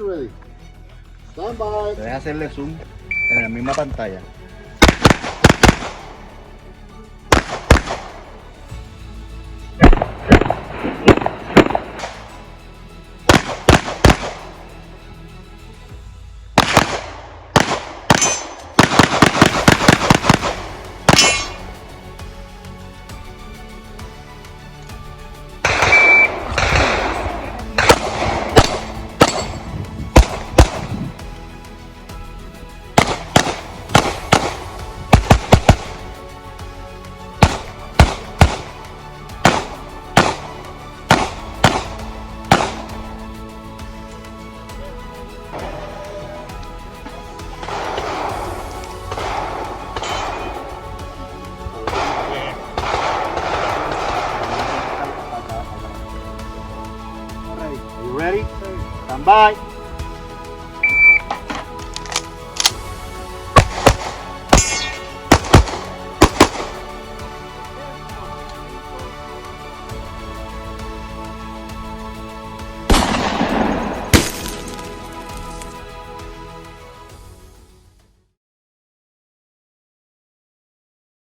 you're ready. Stand by. Deja hacerle zoom en la misma pantalla. Are you ready? Stand by.